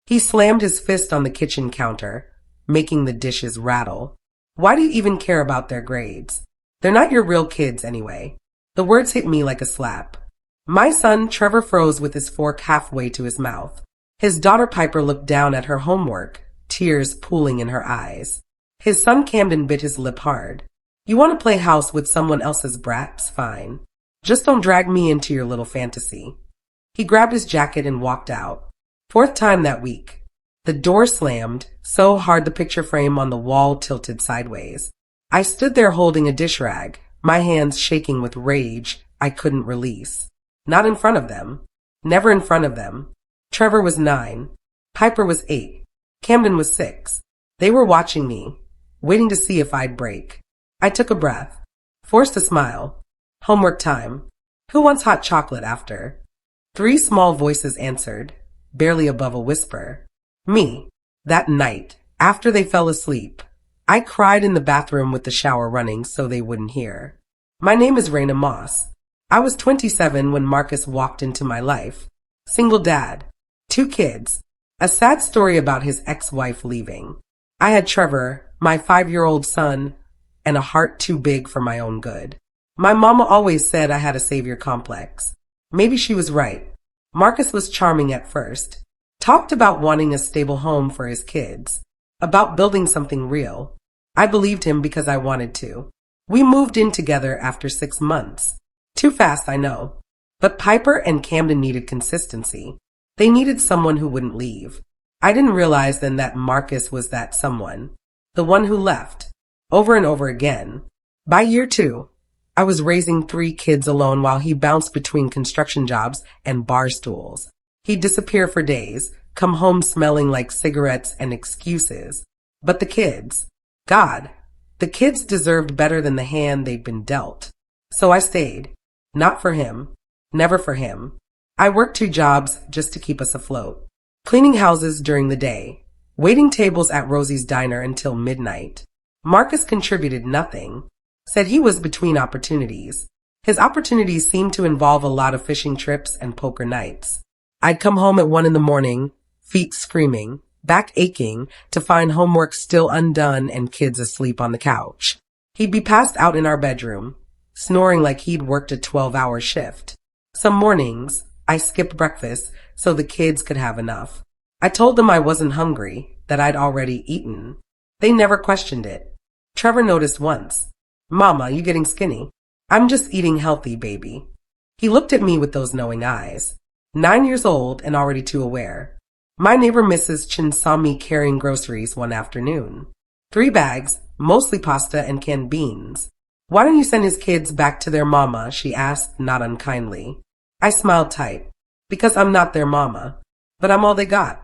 He slammed his fist on the kitchen counter, making the dishes rattle. Why do you even care about their grades? They're not your real kids anyway. The words hit me like a slap. My son, Trevor, froze with his fork halfway to his mouth. His daughter Piper looked down at her homework, tears pooling in her eyes. His son Camden bit his lip hard. You want to play house with someone else's brats? Fine. Just don't drag me into your little fantasy. He grabbed his jacket and walked out. Fourth time that week. The door slammed, so hard the picture frame on the wall tilted sideways. I stood there holding a dish rag, my hands shaking with rage I couldn't release. Not in front of them. Never in front of them. Trevor was 9. Piper was 8. Camden was 6. They were watching me, waiting to see if I'd break. I took a breath, forced a smile. Homework time. Who wants hot chocolate after? 3 small voices answered, barely above a whisper. Me. That night, after they fell asleep, I cried in the bathroom with the shower running so they wouldn't hear. My name is Raina Moss. I was 27 when Marcus walked into my life. Single dad. 2 kids. A sad story about his ex-wife leaving. I had Trevor, my 5-year-old son, and a heart too big for my own good. My mama always said I had a savior complex. Maybe she was right. Marcus was charming at first. Talked about wanting a stable home for his kids. About building something real. I believed him because I wanted to. We moved in together after 6 months. Too fast, I know. But Piper and Camden needed consistency. They needed someone who wouldn't leave. I didn't realize then that Marcus was that someone. The one who left. Over and over again. By year 2, I was raising 3 kids alone while he bounced between construction jobs and bar stools. He'd disappear for days, come home smelling like cigarettes and excuses. But the kids. God, the kids deserved better than the hand they'd been dealt. So I stayed. Not for him. Never for him. I worked 2 jobs just to keep us afloat. Cleaning houses during the day. Waiting tables at Rosie's Diner until midnight. Marcus contributed nothing. Said he was between opportunities. His opportunities seemed to involve a lot of fishing trips and poker nights. I'd come home at 1 in the morning, feet screaming, back aching, to find homework still undone and kids asleep on the couch. He'd be passed out in our bedroom, snoring like he'd worked a 12-hour shift. Some mornings, I skipped breakfast so the kids could have enough. I told them I wasn't hungry, that I'd already eaten. They never questioned it. Trevor noticed once. Mama, you getting skinny? I'm just eating healthy, baby. He looked at me with those knowing eyes. 9 years old and already too aware. My neighbor Mrs. Chin saw me carrying groceries one afternoon. 3 bags, mostly pasta and canned beans. Why don't you send his kids back to their mama? She asked, not unkindly. I smiled tight. Because I'm not their mama. But I'm all they got.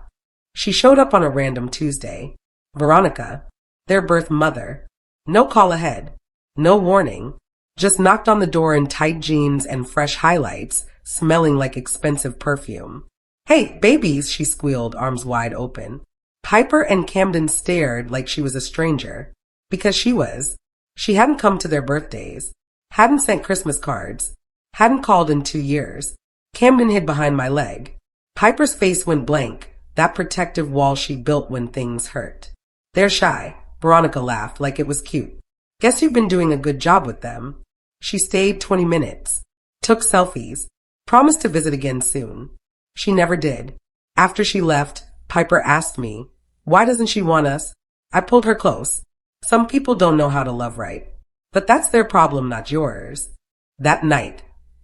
She showed up on a random Tuesday. Veronica, their birth mother. No call ahead. No warning. Just knocked on the door in tight jeans and fresh highlights, smelling like expensive perfume. Hey, babies, she squealed, arms wide open. Piper and Camden stared like she was a stranger. Because she was. She hadn't come to their birthdays. Hadn't sent Christmas cards. Hadn't called in 2 years. Camden hid behind my leg. Piper's face went blank, that protective wall she built when things hurt. They're shy. Veronica laughed like it was cute. Guess you've been doing a good job with them. She stayed 20 minutes. Took selfies. Promised to visit again soon. She never did. After she left, Piper asked me, why doesn't she want us? I pulled her close. Some people don't know how to love right. But that's their problem, not yours. That night,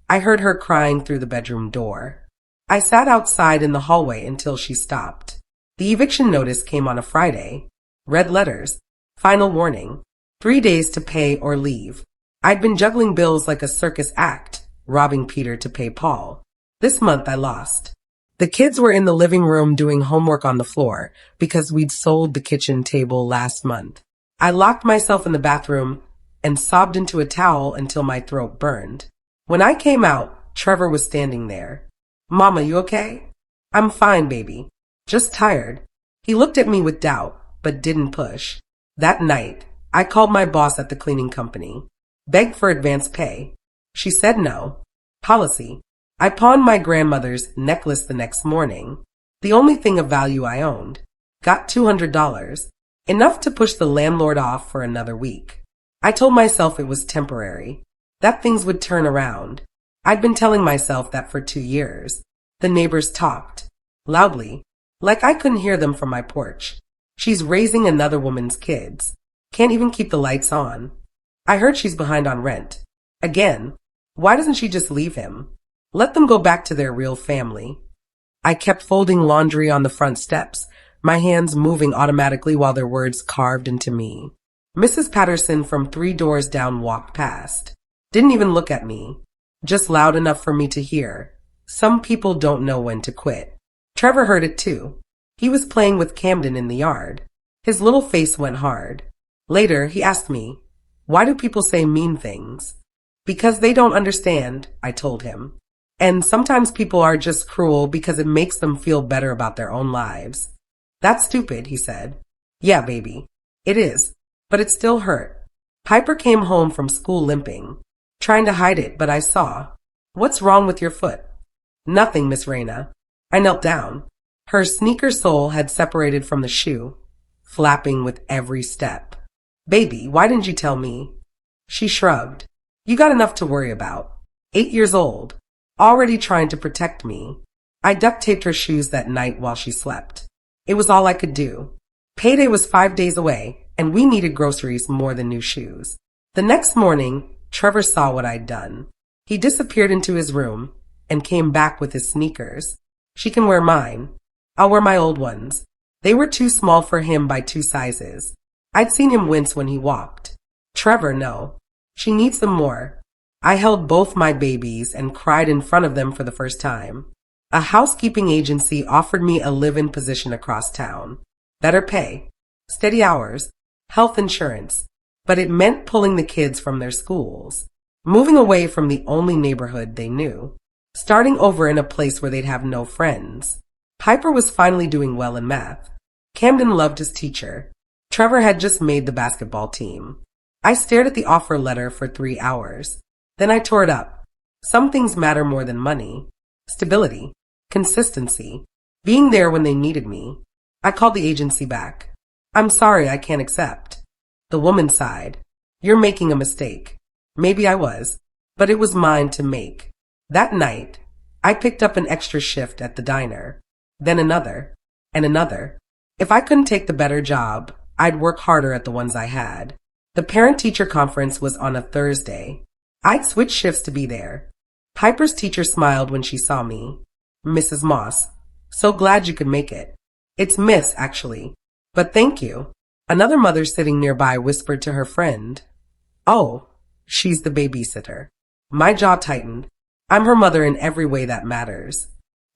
I heard her crying through the bedroom door. I sat outside in the hallway until she stopped. The eviction notice came on a Friday. Red letters. Final warning. 3 days to pay or leave. I'd been juggling bills like a circus act, robbing Peter to pay Paul. This month I lost. The kids were in the living room doing homework on the floor because we'd sold the kitchen table last month. I locked myself in the bathroom and sobbed into a towel until my throat burned. When I came out, Trevor was standing there. Mama, you okay? I'm fine, baby. Just tired. He looked at me with doubt, but didn't push. That night, I called my boss at the cleaning company. Begged for advance pay. She said no. Policy. I pawned my grandmother's necklace the next morning. The only thing of value I owned. Got $200. Enough to push the landlord off for another week. I told myself it was temporary, that things would turn around. I'd been telling myself that for 2 years. The neighbors talked. Loudly. Like I couldn't hear them from my porch. She's raising another woman's kids. Can't even keep the lights on. I heard she's behind on rent. Again. Why doesn't she just leave him? Let them go back to their real family. I kept folding laundry on the front steps, my hands moving automatically while their words carved into me. Mrs. Patterson from 3 doors down walked past. Didn't even look at me. Just loud enough for me to hear. Some people don't know when to quit. Trevor heard it too. He was playing with Camden in the yard. His little face went hard. Later, he asked me, "Why do people say mean things?" "Because they don't understand," I told him. "And sometimes people are just cruel because it makes them feel better about their own lives." "That's stupid," he said. "Yeah, baby. It is. But it still hurt." Piper came home from school limping, trying to hide it, but I saw. "What's wrong with your foot?" "Nothing, Miss Raina." I knelt down. Her sneaker sole had separated from the shoe, flapping with every step. "Baby, why didn't you tell me?" She shrugged. "You got enough to worry about. 8 years old, already trying to protect me." I duct taped her shoes that night while she slept. It was all I could do. Payday was 5 days away, and we needed groceries more than new shoes. The next morning, Trevor saw what I'd done. He disappeared into his room and came back with his sneakers. "She can wear mine. I'll wear my old ones." They were too small for him by 2 sizes. I'd seen him wince when he walked. "Trevor, no. She needs them more." I held both my babies and cried in front of them for the first time. A housekeeping agency offered me a live-in position across town. Better pay, steady hours, health insurance, but it meant pulling the kids from their schools, moving away from the only neighborhood they knew, starting over in a place where they'd have no friends. Piper was finally doing well in math. Camden loved his teacher. Trevor had just made the basketball team. I stared at the offer letter for 3 hours. Then I tore it up. Some things matter more than money. Stability, consistency, being there when they needed me. I called the agency back. "I'm sorry, I can't accept." The woman sighed. "You're making a mistake." Maybe I was, but it was mine to make. That night, I picked up an extra shift at the diner, then another, and another. If I couldn't take the better job, I'd work harder at the ones I had. The parent-teacher conference was on a Thursday. I'd switch shifts to be there. Piper's teacher smiled when she saw me. "Mrs. Moss, so glad you could make it." "It's Miss, actually. But thank you." Another mother sitting nearby whispered to her friend, "Oh, she's the babysitter." My jaw tightened. I'm her mother in every way that matters.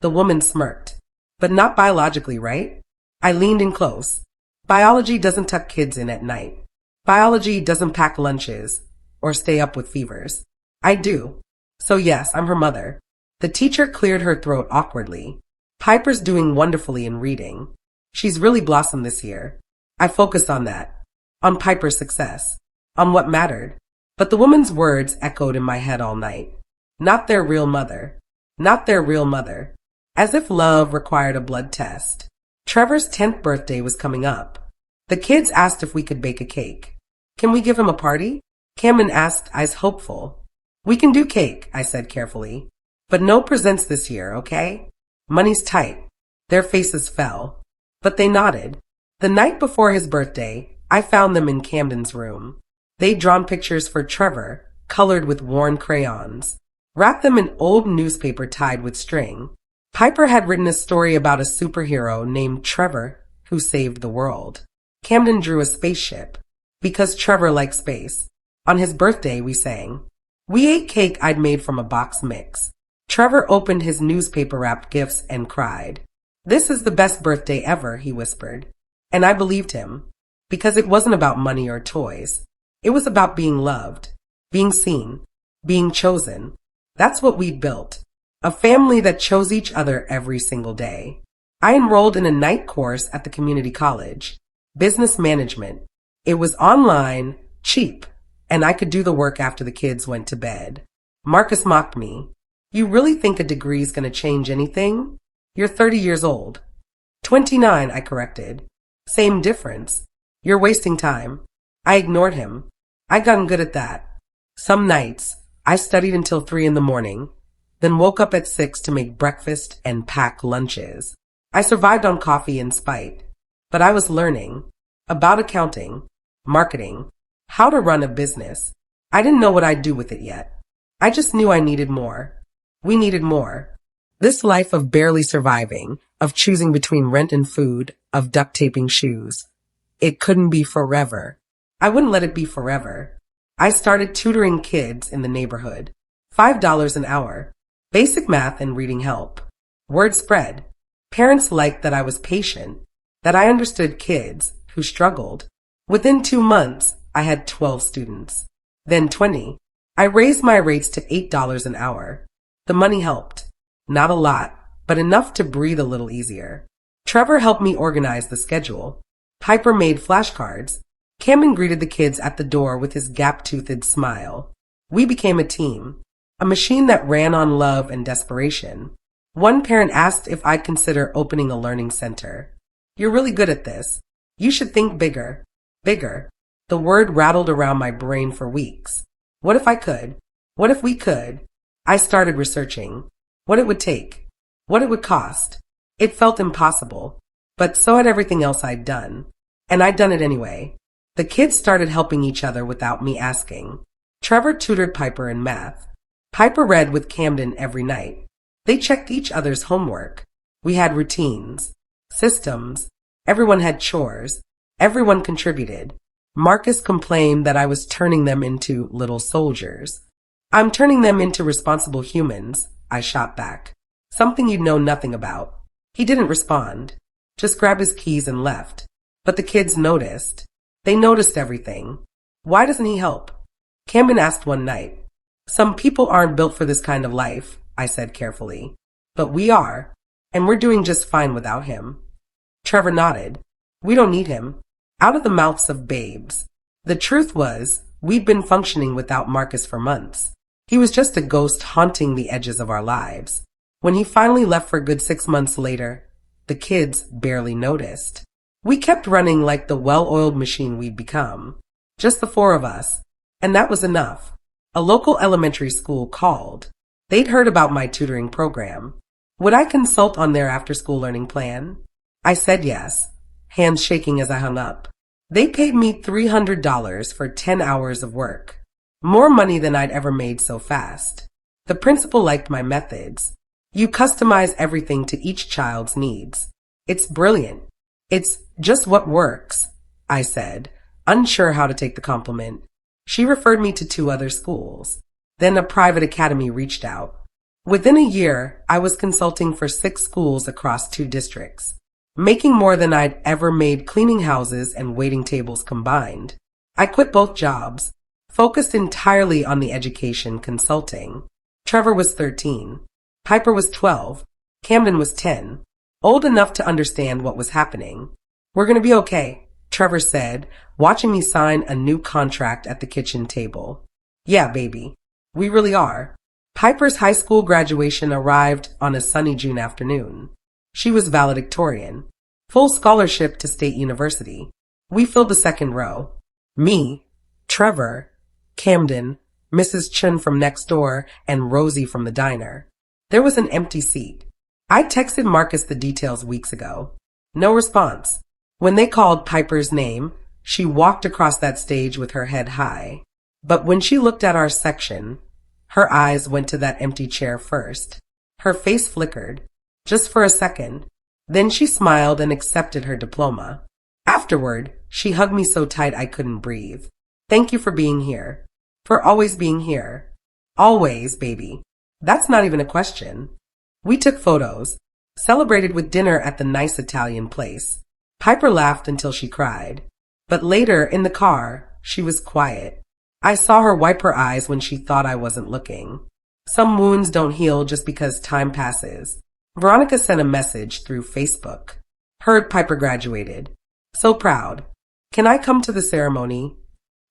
The woman smirked. "But not biologically, right?" I leaned in close. "Biology doesn't tuck kids in at night. Biology doesn't pack lunches or stay up with fevers. I do. So yes, I'm her mother." The teacher cleared her throat awkwardly. "Piper's doing wonderfully in reading. She's really blossomed this year." I focused on that. On Piper's success. On what mattered. But the woman's words echoed in my head all night. Not their real mother. Not their real mother. As if love required a blood test. Trevor's 10th birthday was coming up. The kids asked if we could bake a cake. "Can we give him a party?" Camden asked, eyes hopeful. "We can do cake," I said carefully. "But no presents this year, okay? Money's tight." Their faces fell. But they nodded. The night before his birthday, I found them in Camden's room. They'd drawn pictures for Trevor, colored with worn crayons. Wrapped them in old newspaper tied with string. Piper had written a story about a superhero named Trevor who saved the world. Camden drew a spaceship, because Trevor liked space. On his birthday, we sang. We ate cake I'd made from a box mix. Trevor opened his newspaper-wrapped gifts and cried. "This is the best birthday ever," he whispered. And I believed him, because it wasn't about money or toys. It was about being loved, being seen, being chosen. That's what we'd built. A family that chose each other every single day. I enrolled in a night course at the community college. Business management. It was online, cheap, and I could do the work after the kids went to bed. Marcus mocked me. "You really think a degree's gonna change anything? You're 30 years old." 29, I corrected. Same difference. You're wasting time. I ignored him. I'd gotten good at that. Some nights, I studied until 3 in the morning, then woke up at 6 to make breakfast and pack lunches. I survived on coffee in spite, but I was learning about accounting, marketing, how to run a business. I didn't know what I'd do with it yet. I just knew I needed more. We needed more. This life of barely surviving, of choosing between rent and food, of duct taping shoes, it couldn't be forever. I wouldn't let it be forever. I started tutoring kids in the neighborhood. $5 an hour. Basic math and reading help. Word spread. Parents liked that I was patient, that I understood kids who struggled. Within 2 months, I had 12 students. Then 20. I raised my rates to $8 an hour. The money helped. Not a lot, but enough to breathe a little easier. Trevor helped me organize the schedule. Piper made flashcards. Camden greeted the kids at the door with his gap-toothed smile. We became a team, a machine that ran on love and desperation. One parent asked if I'd consider opening a learning center. You're really good at this. You should think bigger. Bigger. The word rattled around my brain for weeks. What if I could? What if we could? I started researching. What it would take. What it would cost. It felt impossible. But so had everything else I'd done. And I'd done it anyway. The kids started helping each other without me asking. Trevor tutored Piper in math. Piper read with Camden every night. They checked each other's homework. We had routines, systems. Everyone had chores. Everyone contributed. Marcus complained that I was turning them into little soldiers. I'm turning them into responsible humans, I shot back. Something you'd know nothing about. He didn't respond. Just grabbed his keys and left. But the kids noticed. They noticed everything. Why doesn't he help? Camden asked one night. Some people aren't built for this kind of life, I said carefully. But we are, and we're doing just fine without him. Trevor nodded. We don't need him. Out of the mouths of babes. The truth was, we'd been functioning without Marcus for months. He was just a ghost haunting the edges of our lives. When he finally left for a good 6 months later, the kids barely noticed. We kept running like the well-oiled machine we'd become. Just the 4 of us. And that was enough. A local elementary school called. They'd heard about my tutoring program. Would I consult on their after-school learning plan? I said yes, hands shaking as I hung up. They paid me $300 for 10 hours of work. More money than I'd ever made so fast. The principal liked my methods. You customize everything to each child's needs. It's brilliant. It's just what works, I said, unsure how to take the compliment. She referred me to 2 other schools. Then a private academy reached out. Within a year, I was consulting for 6 schools across 2 districts, making more than I'd ever made cleaning houses and waiting tables combined. I quit both jobs, focused entirely on the education consulting. Trevor was 13. Piper was 12. Camden was 10. Old enough to understand what was happening. We're going to be okay, Trevor said, watching me sign a new contract at the kitchen table. Yeah, baby. We really are. Piper's high school graduation arrived on a sunny June afternoon. She was valedictorian. Full scholarship to State University. We filled the second row. Me, Trevor, Camden, Mrs. Chun from next door, and Rosie from the diner. There was an empty seat. I texted Marcus the details weeks ago. No response. When they called Piper's name, she walked across that stage with her head high. But when she looked at our section, her eyes went to that empty chair first. Her face flickered, just for a second. Then she smiled and accepted her diploma. Afterward, she hugged me so tight I couldn't breathe. Thank you for being here. For always being here. Always, baby. That's not even a question. We took photos, celebrated with dinner at the nice Italian place. Piper laughed until she cried. But later, in the car, she was quiet. I saw her wipe her eyes when she thought I wasn't looking. Some wounds don't heal just because time passes. Veronica sent a message through Facebook. Heard Piper graduated. So proud. Can I come to the ceremony?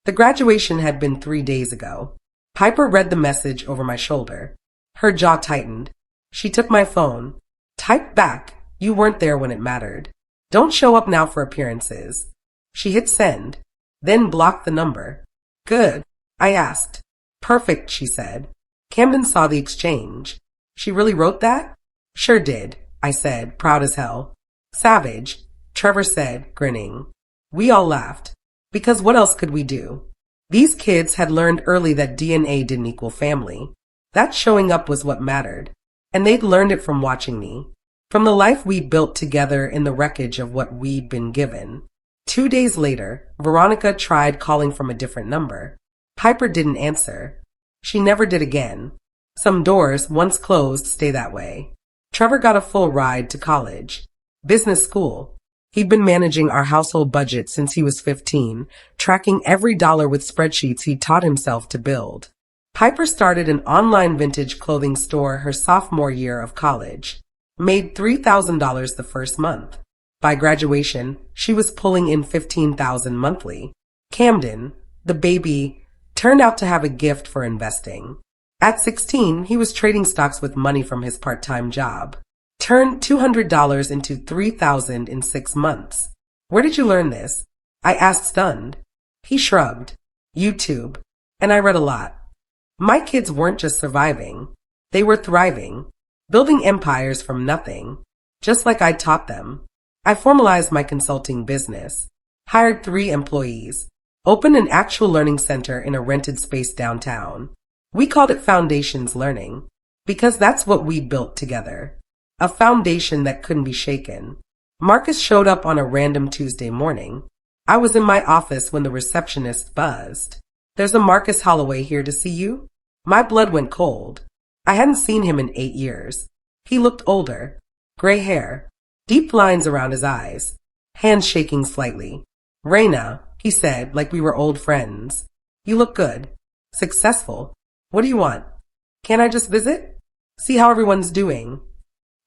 The graduation had been 3 days ago. Piper read the message over my shoulder. Her jaw tightened. She took my phone. Typed back, You weren't there when it mattered. Don't show up now for appearances. She hit send, then blocked the number. Good, I asked. Perfect, she said. Camden saw the exchange. She really wrote that? Sure did, I said, proud as hell. Savage, Trevor said, grinning. We all laughed. Because what else could we do? These kids had learned early that DNA didn't equal family. That showing up was what mattered. And they'd learned it from watching me. From the life we built together in the wreckage of what we'd been given. 2 days later, Veronica tried calling from a different number. Piper didn't answer. She never did again. Some doors, once closed, stay that way. Trevor got a full ride to college. Business school. He'd been managing our household budget since he was 15, tracking every dollar with spreadsheets he taught himself to build. Piper started an online vintage clothing store her sophomore year of college. Made $3,000 the first month. By graduation, she was pulling in $15,000 monthly. Camden, the baby, turned out to have a gift for investing. At 16, he was trading stocks with money from his part-time job. Turned $200 into $3,000 in 6 months. Where did you learn this? I asked, stunned. He shrugged. YouTube. And I read a lot. My kids weren't just surviving. They were thriving. Building empires from nothing. Just like I taught them. I formalized my consulting business. Hired 3 employees. Opened an actual learning center in a rented space downtown. We called it Foundations Learning. Because that's what we built together. A foundation that couldn't be shaken. Marcus showed up on a random Tuesday morning. I was in my office when the receptionist buzzed. There's a Marcus Holloway here to see you? My blood went cold. I hadn't seen him in 8 years. He looked older. Gray hair. Deep lines around his eyes. Hands shaking slightly. Raina, he said, like we were old friends. You look good. Successful. What do you want? Can't I just visit? See how everyone's doing?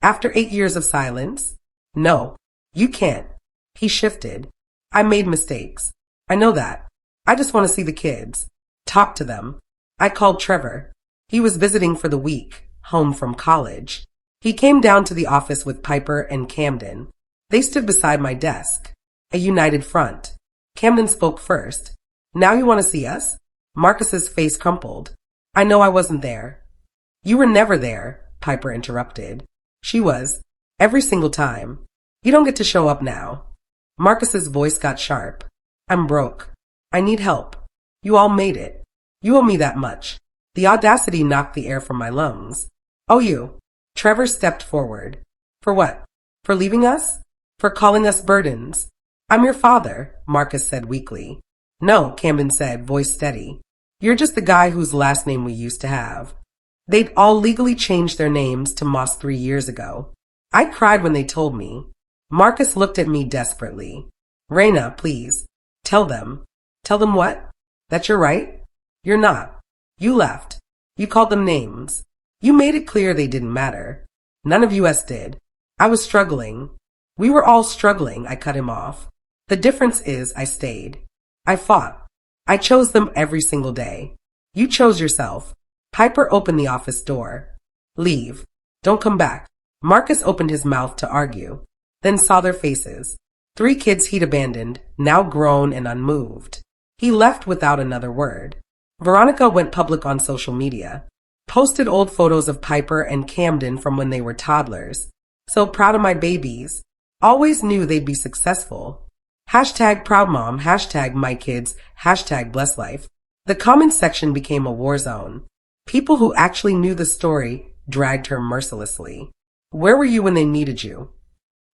After 8 years of silence? No, you can't. He shifted. I made mistakes. I know that. I just want to see the kids. Talk to them. I called Trevor. He was visiting for the week, home from college. He came down to the office with Piper and Camden. They stood beside my desk. A united front. Camden spoke first. Now you want to see us? Marcus's face crumpled. I know I wasn't there. You were never there, Piper interrupted. She was. Every single time. You don't get to show up now. Marcus's voice got sharp. I'm broke. I need help. You all made it. You owe me that much. The audacity knocked the air from my lungs. Oh, you. Trevor stepped forward. For what? For leaving us? For calling us burdens? I'm your father, Marcus said weakly. No, Camden said, voice steady. You're just the guy whose last name we used to have. They'd all legally changed their names to Moss 3 years ago. I cried when they told me. Marcus looked at me desperately. Raina, please. Tell them. Tell them what? That you're right? You're not. You left. You called them names. You made it clear they didn't matter. None of us did. I was struggling. We were all struggling, I cut him off. The difference is I stayed. I fought. I chose them every single day. You chose yourself. Piper opened the office door. Leave. Don't come back. Marcus opened his mouth to argue, then saw their faces. 3 kids he'd abandoned, now grown and unmoved. He left without another word. Veronica went public on social media. Posted old photos of Piper and Camden from when they were toddlers. So proud of my babies. Always knew they'd be successful. Hashtag proud mom, hashtag my kids, hashtag bless life. The comment section became a war zone. People who actually knew the story dragged her mercilessly. Where were you when they needed you?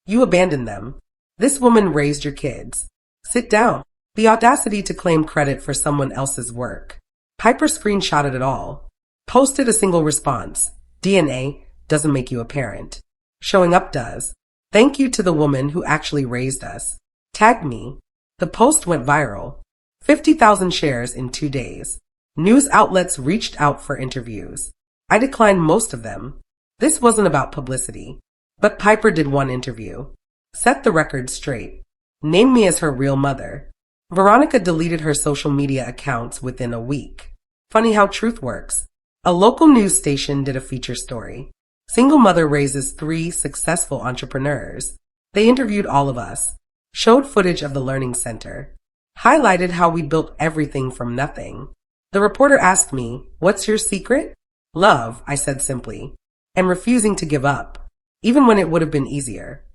You abandoned them. This woman raised your kids. Sit down. The audacity to claim credit for someone else's work. Piper screenshotted it all. Posted a single response. DNA doesn't make you a parent. Showing up does. Thank you to the woman who actually raised us. Tagged me. The post went viral. 50,000 shares in 2 days. News outlets reached out for interviews. I declined most of them. This wasn't about publicity. But Piper did one interview. Set the record straight. Named me as her real mother. Veronica deleted her social media accounts within a week. Funny how truth works. A local news station did a feature story. Single mother raises 3 successful entrepreneurs. They interviewed all of us, showed footage of the learning center, highlighted how we built everything from nothing. The reporter asked me, "What's your secret?" "Love," I said simply, and refusing to give up, even when it would have been easier.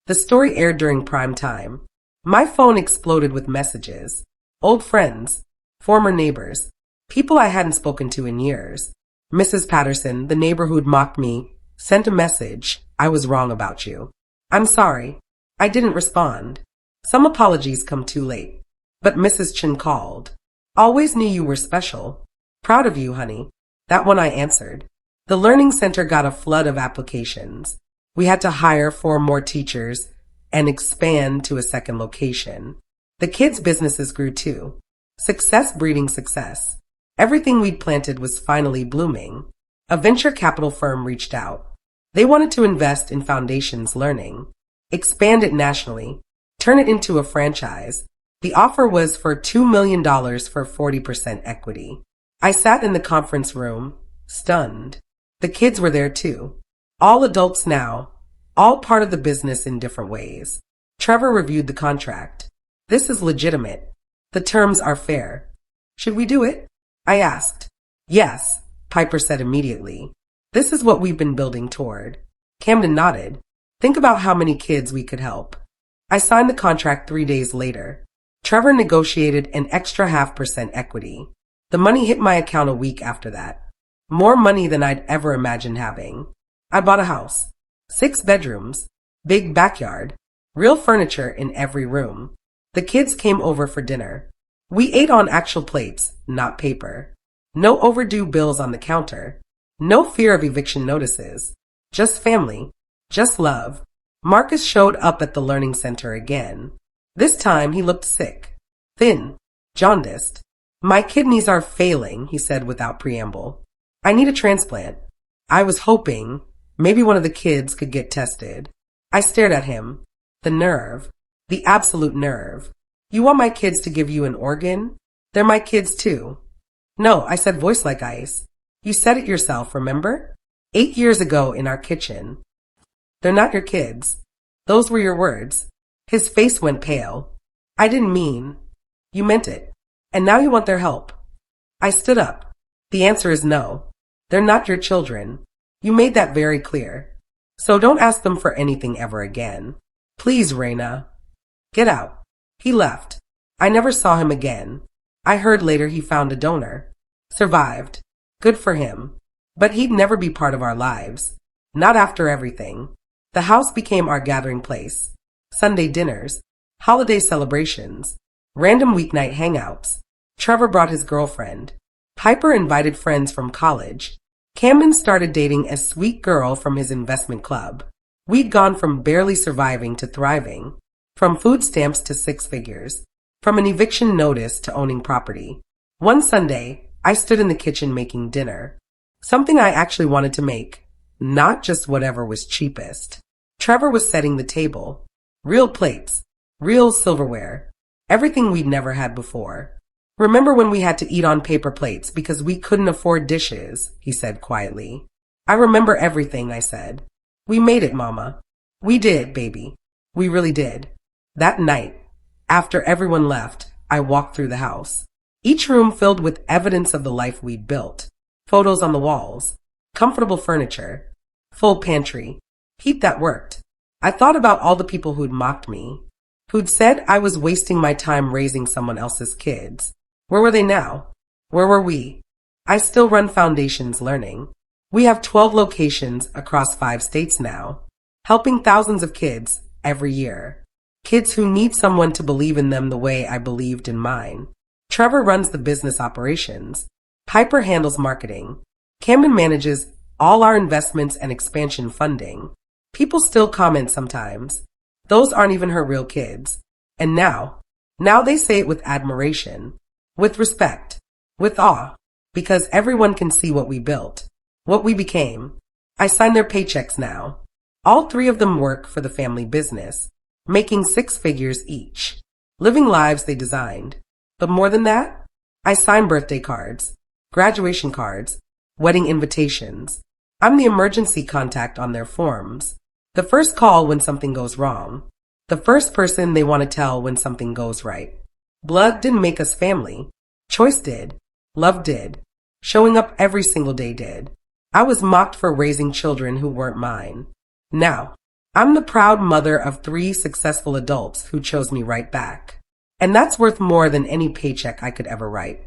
The story aired during prime time. My phone exploded with messages. Old friends, former neighbors, people I hadn't spoken to in years. Mrs. Patterson, the neighbor who'd mocked me, sent a message. "I was wrong about you. I'm sorry." I didn't respond. Some apologies come too late. But Mrs. Chen called. "Always knew you were special. Proud of you, honey." That one I answered. The learning center got a flood of applications. We had to hire 4 more teachers and expand to a second location. The kids' businesses grew too. Success breeding success. Everything we'd planted was finally blooming. A venture capital firm reached out. They wanted to invest in foundations learning, expand it nationally, turn it into a franchise. The offer was for $2 million for 40% equity. I sat in the conference room, stunned. The kids were there too. All adults now, all part of the business in different ways. Trevor reviewed the contract. "This is legitimate. The terms are fair. Should we do it?" I asked. "Yes," Piper said immediately. "This is what we've been building toward." Camden nodded. "Think about how many kids we could help." I signed the contract 3 days later. Trevor negotiated an extra 0.5% equity. The money hit my account a week after that. More money than I'd ever imagined having. I bought a house. 6 bedrooms. Big backyard. Real furniture in every room. The kids came over for dinner. We ate on actual plates, not paper. No overdue bills on the counter. No fear of eviction notices. Just family. Just love. Marcus showed up at the learning center again. This time he looked sick. Thin. Jaundiced. "My kidneys are failing," he said without preamble. "I need a transplant." I was hoping maybe one of the kids could get tested. I stared at him. The nerve. The absolute nerve. "You want my kids to give you an organ? They're my kids too." "No," I said, voice like ice. "You said it yourself, remember? 8 years ago in our kitchen." "They're not your kids. Those were your words." His face went pale. "I didn't mean." "You meant it. And now you want their help." I stood up. "The answer is no. They're not your children. You made that very clear. So don't ask them for anything ever again. Please, Raina. Get out." He left. I never saw him again. I heard later he found a donor. Survived. Good for him. But he'd never be part of our lives. Not after everything. The house became our gathering place. Sunday dinners. Holiday celebrations. Random weeknight hangouts. Trevor brought his girlfriend. Piper invited friends from college. Camden started dating a sweet girl from his investment club. We'd gone from barely surviving to thriving. From food stamps to 6 figures. From an eviction notice to owning property. One Sunday, I stood in the kitchen making dinner. Something I actually wanted to make. Not just whatever was cheapest. Trevor was setting the table. Real plates. Real silverware. Everything we'd never had before. "Remember when we had to eat on paper plates because we couldn't afford dishes?" he said quietly. "I remember everything," I said. "We made it, Mama. We did, baby. We really did." That night, after everyone left, I walked through the house. Each room filled with evidence of the life we'd built. Photos on the walls. Comfortable furniture. Full pantry. Heat that worked. I thought about all the people who'd mocked me. Who'd said I was wasting my time raising someone else's kids. Where were they now? Where were we? I still run Foundations Learning. We have 12 locations across 5 states now, helping thousands of kids every year. Kids who need someone to believe in them the way I believed in mine. Trevor runs the business operations. Piper handles marketing. Camden manages all our investments and expansion funding. People still comment sometimes. Those aren't even her real kids. And now they say it with admiration, with respect, with awe, because everyone can see what we built, what we became. I sign their paychecks now. All 3 of them work for the family business, making 6 figures each, living lives they designed. But more than that, I sign birthday cards, graduation cards, wedding invitations. I'm the emergency contact on their forms. The first call when something goes wrong. The first person they want to tell when something goes right. Blood didn't make us family. Choice did. Love did. Showing up every single day did. I was mocked for raising children who weren't mine. Now, I'm the proud mother of 3 successful adults who chose me right back. And that's worth more than any paycheck I could ever write.